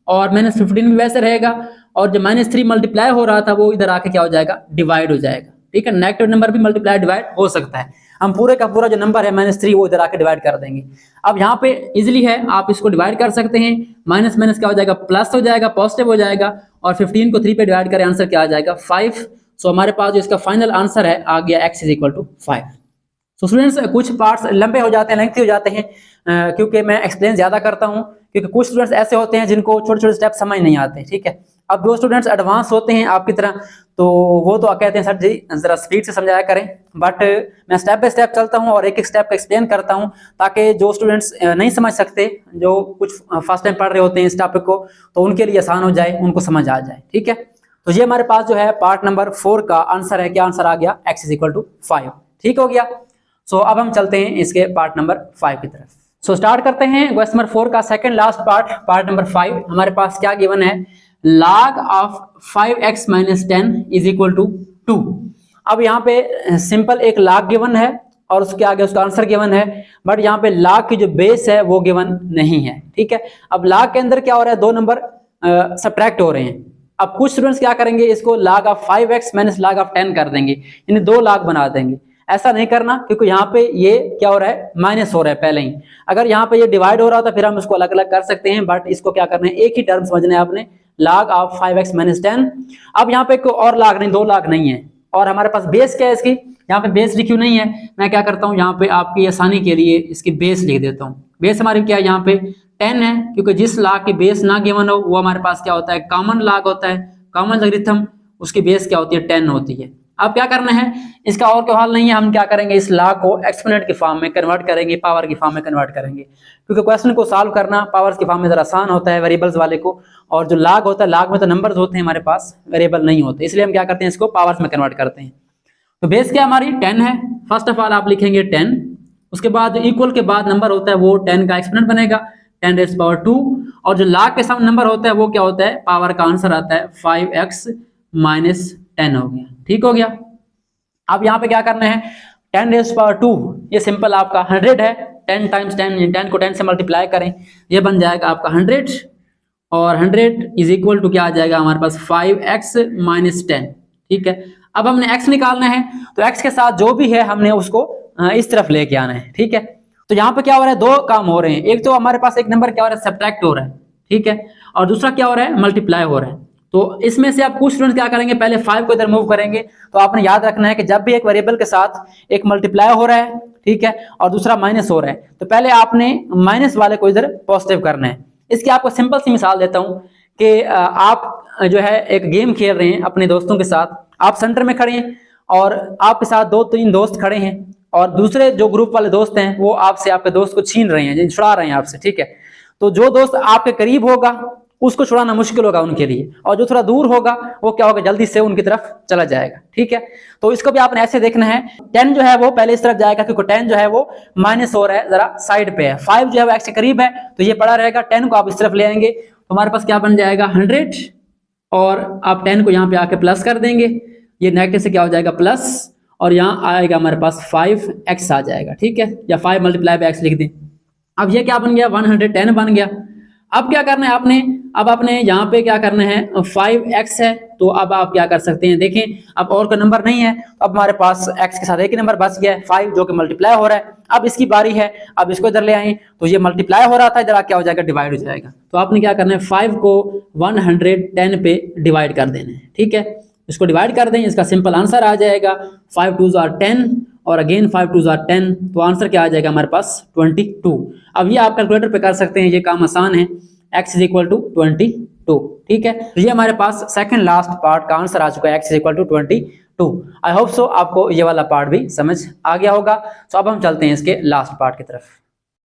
और -15 भी वैसे रहेगा, और जो -3 मल्टीप्लाई हो रहा था वो इधर आके क्या हो जाएगा, डिवाइड हो जाएगा। ठीक है, नेगेटिव नंबर भी मल्टीप्लाई डिवाइड हो सकता है, हम पूरे का पूरा जो नंबर है -3 वो इधर आके डिवाइड कर देंगे। अब यहाँ पे इजीली है, आप इसको डिवाइड कर सकते हैं, माइनस माइनस क्या हो जाएगा, प्लस हो जाएगा, पॉजिटिव हो जाएगा, और 15 को 3 पे डिवाइड करें, आंसर क्या आ जाएगा 5। सो हमारे पास जो इसका फाइनल आंसर है आ गया x = 5। तो स्टूडेंट्स कुछ पार्ट्स लंबे हो जाते हैं, लेंथी हो जाते हैं, क्योंकि मैं एक्सप्लेन ज्यादा करता हूं, क्योंकि कुछ स्टूडेंट्स ऐसे होते हैं जिनको छोटे छोटे स्टेप समझ नहीं आते। ठीक है, अब जो स्टूडेंट्स एडवांस होते हैं आपकी तरह, तो वो तो कहते हैं सर जी जरा स्पीड से समझाया करें, बट मैं स्टेप बाय स्टेप चलता हूं और एक एक स्टेप एक्सप्लेन करता हूं, ताकि जो स्टूडेंट्स नहीं समझ सकते, जो कुछ फर्स्ट टाइम पढ़ रहे होते हैं इस टॉपिक को, तो उनके लिए आसान हो जाए, उनको समझ आ जाए। ठीक है, तो ये हमारे पास जो है पार्ट नंबर 4 का आंसर है, क्या आंसर आ गया, x = 5। ठीक हो गया। सो अब हम चलते हैं इसके पार्ट नंबर 5 की तरफ। सो स्टार्ट करते हैं क्वेश्चन नंबर 4 का सेकंड लास्ट पार्ट नंबर 5। हमारे पास क्या गिवन है, log of 5x - 10 = 2। अब यहाँ पे सिंपल एक log गिवन है और उसके आगे उसका आंसर गिवन है, बट यहाँ पे log की जो बेस है वो गिवन नहीं है। ठीक है, अब log के अंदर क्या हो रहा है, दो नंबर सब्ट्रैक्ट हो रहे हैं। अब कुछ स्टूडेंट्स क्या करेंगे, इसको log of 5x - log of 10 कर देंगे, यानी 2 log बना देंगे। ऐसा नहीं करना, क्योंकि यहाँ पे ये क्या हो रहा है, माइनस हो रहा है पहले ही। अगर यहाँ पे ये डिवाइड हो रहा था फिर हम इसको अलग अलग कर सकते हैं, बट इसको क्या करना है, एक ही टर्म समझना है आपने, log of 5x - 10। अब यहाँ पे कोई और log नहीं, 2 log नहीं है, और हमारे पास बेस क्या है इसकी, यहाँ पे बेस लिखी नहीं है, मैं क्या करता हूँ यहाँ पे आपकी आसानी के लिए इसकी बेस लिख देता हूँ। बेस हमारी क्या है, यहाँ पे 10 है, क्योंकि जिस log की बेस ना गिवन हो वो हमारे पास क्या होता है, कॉमन log होता है, कॉमन लॉगरिथम, उसकी बेस क्या होती है, 10 होती है। अब क्या करना है, इसका और कोई हल नहीं है, हम क्या करेंगे, इस log को एक्सपोनेंट की फॉर्म में कन्वर्ट करेंगे, पावर की फॉर्म में कन्वर्ट करेंगे, क्योंकि क्वेश्चन को सॉल्व करना पावर्स की फॉर्म में जरा आसान होता है वेरिएबल्स वाले को, और जो log होता है, log में तो नंबर्स होते हैं हमारे पास, वेरिएबल नहीं होते, इसलिए हम क्या करते हैं, इसको पावर्स में कन्वर्ट करते हैं। तो बेस क्या हमारी 10 है, फर्स्ट ऑफ ऑल आप लिखेंगे 10, उसके बाद इक्वल के बाद नंबर होता है वो 10 का एक्सपोनेंट बनेगा, 10⁻², और जो log के सामने नंबर होता है वो क्या होता है, पावर का आंसर आता है 5x - 10 हो गया। ठीक हो गया। अब यहाँ पे क्या करना है, 10⁻², ये सिंपल आपका 100 है, 10 × 10, 10 को 10 से मल्टीप्लाई करें, ये बन जाएगा आपका 100, और 100 = क्या आ जाएगा हमारे पास 5x - 10। ठीक है, अब हमने x निकालना है, तो x के साथ जो भी है हमने उसको इस तरफ लेके आना है। ठीक है, तो यहाँ पे क्या हो रहा है, दो काम हो रहे हैं, एक तो हमारे पास एक नंबर क्या हो रहा है, सब्ट्रैक्ट हो रहा है। ठीक है, और दूसरा क्या हो रहा है, मल्टीप्लाई हो रहा है। तो इसमें से आप कुछ स्टूडेंट्स क्या करेंगे, पहले 5 को इधर मूव करेंगे, तो आपने याद रखना है कि जब भी एक वेरिएबल के साथ एक मल्टीप्लाई हो रहा है, ठीक है, और दूसरा माइनस हो रहा है, तो पहले आपने माइनस वाले को इधर पॉजिटिव करना है। इसकी आपको सिंपल सी मिसाल देता हूं कि आप जो है एक गेम खेल रहे हैं अपने दोस्तों के साथ, आप सेंटर में खड़े हैं और आपके साथ 2-3 दोस्त खड़े हैं और दूसरे जो ग्रुप वाले दोस्त हैं वो आपसे आपके दोस्त को छीन रहे हैं, छुड़ा रहे हैं आपसे, ठीक है। तो जो दोस्त आपके करीब होगा उसको छुड़ाना मुश्किल होगा उनके लिए, और जो थोड़ा दूर होगा वो क्या होगा, जल्दी से उनकी तरफ चला जाएगा, ठीक है। तो इसको भी आपने ऐसे देखना है, 10 जो है वो पहले इस तरफ जाएगा क्योंकि 10 जो है वो माइनस हो रहा है, जरा साइड पे है। 5 जो है वो x के करीब है तो ये पड़ा रहेगा, 10 को आप इस तरफ ले आएंगे तो हमारे पास क्या बन जाएगा 100, और आप 10 को यहाँ पे आके प्लस कर देंगे, ये नेगेटिव से क्या हो जाएगा प्लस, और यहाँ आएगा हमारे पास 5x आ जाएगा, ठीक है, या 5 मल्टीप्लाई बाय x लिख दें। अब ये क्या बन गया 110 बन गया। अब क्या करना है आपने, अब आपने यहाँ पे क्या करना है 5x है, तो अब आप क्या कर सकते हैं, देखें अब और कोई नंबर नहीं है, तो अब हमारे पास x के साथ एक ही नंबर बच गया है 5 जो कि मल्टीप्लाई हो रहा है। अब इसकी बारी है, अब इसको इधर ले आए तो ये मल्टीप्लाई हो रहा था, इधर क्या हो जाएगा डिवाइड हो जाएगा। तो आपने क्या करना है 5 को 110 पे डिवाइड कर देना है, ठीक है, इसको डिवाइड कर दें, इसका सिंपल आंसर आ जाएगा 5 2s are 10 और अगेन 5 2s are 10, तो आंसर क्या आ जाएगा हमारे पास 22। अब ये आप कैलकुलेटर पे कर सकते हैं, ये काम आसान है, x इज इक्वल टू 22, ठीक है। तो ये हमारे पास सेकंड लास्ट पार्ट का आंसर आ चुका है, x is equal to 22। I hope so आपको ये वाला पार्ट भी समझ आ गया होगा। तो अब हम चलते हैं इसके लास्ट पार्ट की तरफ।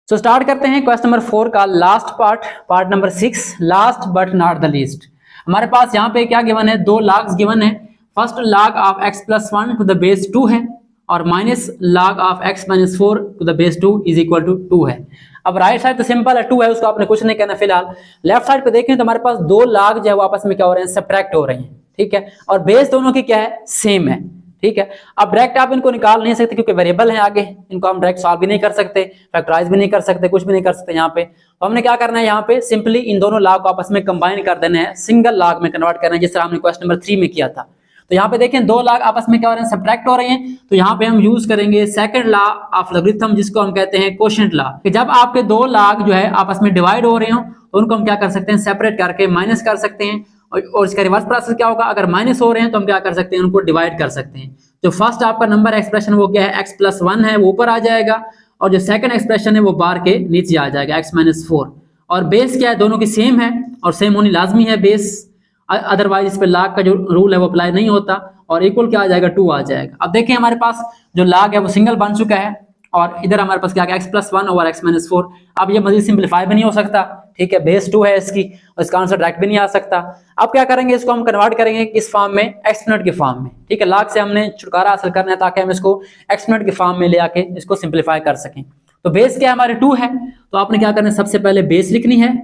सो स्टार्ट करते हैं क्वेश्चन नंबर 4 का last part, part number 6, last but not the least. हमारे पास यहाँ पे क्या गिवन है, 2 लॉग्स गिवन है। First log of x plus 1 to the base 2 है और minus log of x minus 4 to the base 2 is equal to 2 है। अब राइट साइड तो सिंपल है, 2 है, उसको आपने कुछ नहीं कहना फिलहाल। लेफ्ट साइड पे देखें तो हमारे पास 2 लॉग जो है वो आपस में क्या हो रहे हैं, सब्ट्रैक्ट हो रहे हैं, ठीक है, और बेस दोनों की क्या है, सेम है, ठीक है। अब डायरेक्ट आप इनको निकाल नहीं सकते क्योंकि वेरिएबल है आगे, इनको हम डायरेक्ट सॉल्व भी नहीं कर सकते, फैक्टराइज भी नहीं कर सकते, कुछ भी नहीं कर सकते यहाँ पे। तो हमने क्या करना है, यहाँ पे सिंपली इन दोनों लॉग को आपस में कंबाइन कर देना है, सिंगल लॉग में कन्वर्ट करना है, जिस तरह हमने क्वेश्चन नंबर 3 में किया था। तो यहाँ पे देखें 2 लॉग आपस में क्या हो रहे हैं, सब्ट्रैक्ट हो रहे हैं। तो यहाँ पे हम यूज करेंगे सेकंड लॉ ऑफ लॉगरिथम, जिसको हम कहते हैं कोशेंट लॉ, कि जब आपके 2 लॉग जो है आपस में डिवाइड हो रहे हो तो उनको हम क्या कर सकते हैं, सेपरेट करके माइनस कर सकते हैं। और इसका रिवर्स प्रोसेस क्या होगा, अगर माइनस हो रहे हैं तो हम क्या कर सकते हैं, उनको डिवाइड कर सकते हैं। जो फर्स्ट आपका नंबर एक्सप्रेशन वो क्या है, x प्लस 1 है, वो ऊपर आ जाएगा, और जो सेकंड एक्सप्रेशन है वो बार के नीचे आ जाएगा, x माइनस 4। और बेस क्या है, दोनों की सेम है और सेम होनी लाजमी है बेस, अदरवाइज इस पे लॉग का जो रूल है वो अप्लाई नहीं होता, और इक्वल क्या आ जाएगा 2 आ जाएगा। अब देखिए हमारे पास जो लॉग है वो सिंगल बन चुका है, और इधर हमारे पास क्या है, x plus 1 over x minus 4। अब ये मजीद सिंप्लीफाई भी नहीं हो सकता, ठीक है, बेस 2 है इसकी, और इसका आंसर डायरेक्ट भी नहीं आ सकता। अब क्या करेंगे, इसको हम कन्वर्ट करेंगे किस फॉर्म में, एक्सपोनेंट के फॉर्म में, ठीक है। लॉग से हमने छुटकारा हासिल करना है ताकि हम इसको एक्सपोनेंट के फॉर्म में ले आके इसको सिंप्लीफाई कर सकें। तो बेस क्या है, हमारे 2 है, तो आपने क्या करना है, सबसे पहले बेस लिखनी है,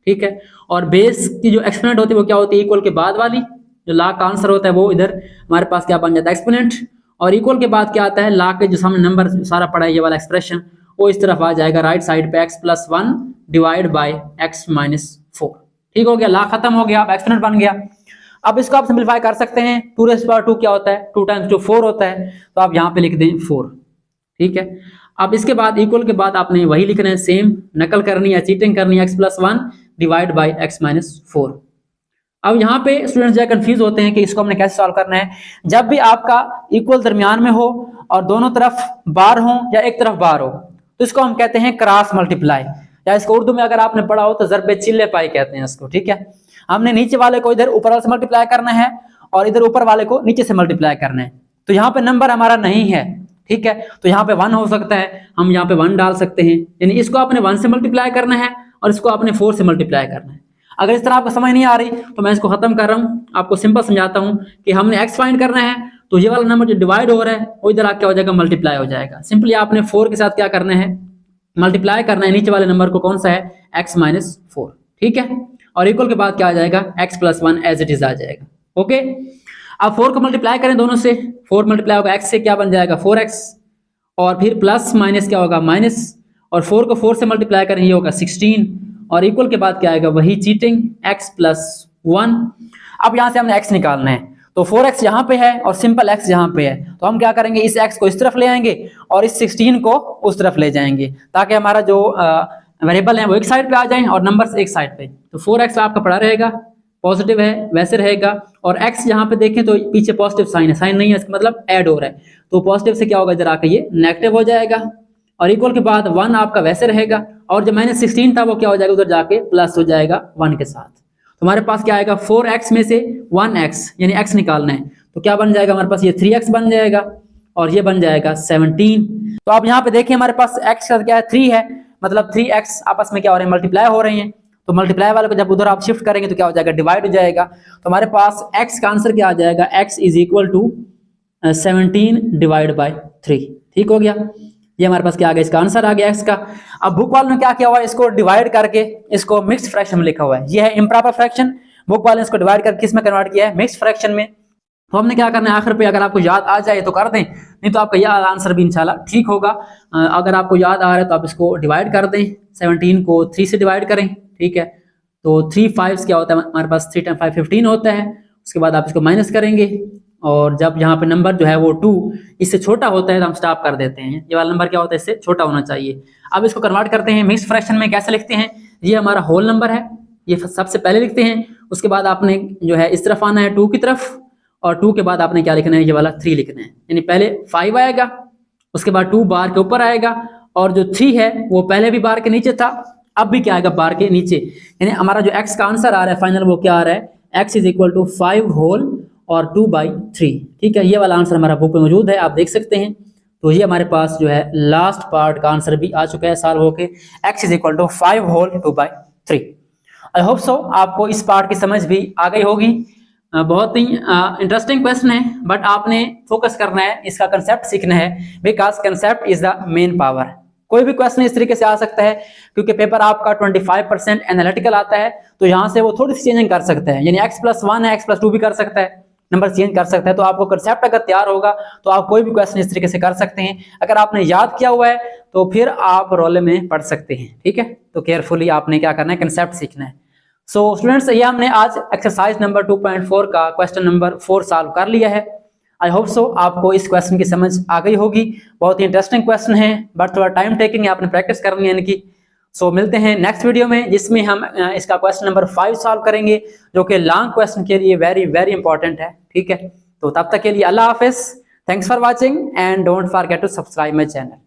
ठीक है, और बेस की जो एक्सपोनेंट होती है वो क्या होती है, इक्वल के बाद वाली, जो लॉग का आंसर होता है वो इधर हमारे पास क्या बन जाता है, एक्सपोनेंट, और इक्वल के बाद क्या आता है, लॉग के जो सामने नंबर सारा पड़ा है ये वाला एक्सप्रेशन, वो इस तरफ आ जाएगा राइट साइड पे, x plus 1 divide by x minus 4, ठीक हो गया, लॉग खत्म हो गया, अब एक्सपोनेंट बन गया। अब इसको आप सिंप्लीफाई कर सकते हैं, 2 रेज़ पावर 2 क्या होता है, 2 टाइम्स 2 4 होता है, तो आप यहाँ पे लिख दें 4, ठीक है। अब इसके बाद इक्वल के बाद आपने वही लिखना है, सेम नकल करनी है, चीटिंग करनी है, x plus 1 divide by x minus 4। अब यहाँ पे स्टूडेंट्स जो कंफ्यूज होते हैं कि इसको हमने कैसे सॉल्व करना है। जब भी आपका इक्वल दरमियान में हो और दोनों तरफ बार हो या एक तरफ बार हो तो इसको हम कहते हैं क्रॉस मल्टीप्लाई, या इसको उर्दू में अगर आपने पढ़ा हो तो ज़रबे चिल्ले पाई कहते हैं इसको, ठीक है। हमने नीचे वाले को इधर ऊपर वाले से मल्टीप्लाई करना है और इधर ऊपर वाले को नीचे से मल्टीप्लाई करना है। तो यहाँ पे नंबर हमारा नहीं है, ठीक है, तो यहाँ पे 1 हो सकता है, हम यहाँ पे 1 डाल सकते हैं, यानी इसको आपने 1 से मल्टीप्लाई करना है और इसको आपने 4 से मल्टीप्लाई करना है। अगर इस तरह आपको समझ नहीं आ रही तो मैं इसको खत्म कर रहा हूँ, आपको सिंपल समझाता हूँ कि हमने x फाइंड करना है, तो ये वाला नंबर जो डिवाइड हो रहा है वो इधर क्या हो जाएगा, मल्टीप्लाई हो जाएगा। सिंपली आपने 4 के साथ क्या करना है, मल्टीप्लाई करना है नीचे वाले नंबर को, कौन सा है, x माइनस 4, ठीक है, और इक्वल के बाद क्या आ जाएगा, x plus 1 as it is आ जाएगा, ओके। अब 4 को मल्टीप्लाई करें दोनों से, 4 मल्टीप्लाई होगा x से, क्या बन जाएगा 4x, और फिर प्लस माइनस क्या होगा माइनस, और 4 को 4 से मल्टीप्लाई करें ये होगा 16, और इक्वल के बाद क्या आएगा, वही चीटिंग, x प्लस 1। अब यहाँ से हमने x निकालना है, तो 4x यहाँ पे है और सिंपल x यहाँ पे है, तो हम क्या करेंगे, इस x को इस तरफ ले आएंगे और इस 16 को उस तरफ ले जाएंगे ताकि हमारा जो वेरिएबल है वो एक साइड पे आ जाए और नंबर्स एक साइड पे। तो 4x आपका पड़ा रहेगा, पॉजिटिव है वैसे रहेगा, और x यहाँ पे देखें तो पीछे पॉजिटिव साइन है, साइन नहीं है इसका मतलब ऐड हो रहा है, तो पॉजिटिव से क्या होगा, इधर आके ये नेगेटिव हो जाएगा, और इक्वल के बाद 1 आपका वैसे रहेगा, और जो माइनस 16 था वो क्या हो जाएगा, उधर जाके प्लस हो जाएगा 1 के साथ। तो हमारे पास क्या आएगा, 4x में से 1x यानी x निकालना है, तो क्या बन जाएगा हमारे पास, ये 3x बन जाएगा और ये बन जाएगा 17। तो आप यहाँ पे देखिए हमारे पास x का क्या है 3 है, मतलब 3x आपस में क्या हो रहे हैं, मल्टीप्लाई हो रहे हैं। तो मल्टीप्लाई वाले को जब उधर आप शिफ्ट करेंगे तो क्या हो जाएगा, डिवाइड हो जाएगा। तो हमारे पास x का आंसर क्या आ जाएगा, x is equal to 17 divide by 3। ठीक हो गया, ये हमारे पास क्या आ गया, इसका आंसर आ गया x का। अब बुक वालों ने क्या किया हुआ है, इसको डिवाइड करके इसको मिक्स्ड फ्रैक्शन में लिखा हुआ है। ये है इम्प्रॉपर फ्रैक्शन, बुक वाले ने इसको डिवाइड करके किस में कन्वर्ट किया है, मिक्स्ड फ्रैक्शन में। तो हमने क्या करना है, आखिर पे अगर आपको याद आ जाए तो कर दें, नहीं तो आपका यह आंसर भी इंशाल्लाह ठीक होगा। अगर आपको याद आ रहा है तो आप इसको डिवाइड कर दें, 17 को 3 से डिवाइड करें। ठीक है, तो 3 5 क्या होता है हमारे पास, 3 × 5 15 होता है। उसके बाद आप इसको माइनस करेंगे और जब यहाँ पे नंबर जो है वो 2 इससे छोटा होता है तो हम स्टॉप कर देते हैं। ये वाला नंबर क्या होता है, इससे छोटा होना चाहिए। अब इसको कन्वर्ट करते हैं मिक्स्ड फ्रैक्शन में। कैसे लिखते हैं, ये हमारा होल नंबर है, ये सबसे पहले लिखते हैं। उसके बाद आपने जो है इस तरफ आना है 2 की तरफ, और 2 के बाद आपने क्या लिखना है, ये वाला 3 लिखना है। यानी पहले 5 आएगा, उसके बाद 2 बार के ऊपर आएगा, और जो 3 है वो पहले भी बार के नीचे था, अब भी क्या आएगा, बार के नीचे। यानी हमारा जो x का आंसर आ रहा है फाइनल, वो क्या आ रहा है, x is equal to 5 whole और 2/3। ठीक है, ये वाला आंसर हमारा बुक में मौजूद है, आप देख सकते हैं। तो ये हमारे पास जो है लास्ट पार्ट का आंसर भी आ चुका है सॉल्व होके, x is equal to 5 whole 2/3। I hope so आपको इस पार्ट की समझ भी आ गई होगी। बहुत ही इंटरेस्टिंग क्वेश्चन है, बट आपने फोकस करना है, इसका कंसेप्ट सीखना है, because concept is the main power. कोई भी क्वेश्चन इस तरीके से आ सकता है, क्योंकि पेपर आपका 25% एनालिटिकल आता है, तो यहाँ से वो थोड़ी सी चेंजिंग कर सकता है। यानी x+1 है, x+2 भी कर सकता है, नंबर चेंज कर सकता है। तो आपको कंसेप्ट अगर तैयार होगा तो आप कोई भी क्वेश्चन इस तरीके से कर सकते हैं। अगर आपने याद किया हुआ है तो फिर आप रोले में पढ़ सकते हैं। ठीक है, तो केयरफुली आपने क्या करना है, कंसेप्ट सीखना है। सो स्टूडेंट्स, ये हमने आज एक्सरसाइज नंबर 2.4 का क्वेश्चन नंबर 4 सॉल्व कर लिया है। आई होप सो आपको इस क्वेश्चन की समझ आ गई होगी। बहुत ही इंटरेस्टिंग क्वेश्चन है, बट थोड़ा टाइम टेकिंग है, आपने प्रैक्टिस करनी है इनकी। सो मिलते हैं नेक्स्ट वीडियो में, जिसमें हम इसका क्वेश्चन नंबर 5 सॉल्व करेंगे, जो कि लॉन्ग क्वेश्चन के लिए वेरी वेरी इंपॉर्टेंट है। ठीक है, तो तब तक के लिए अल्लाह हाफिज, thanks for watching and don't forget to subscribe my channel.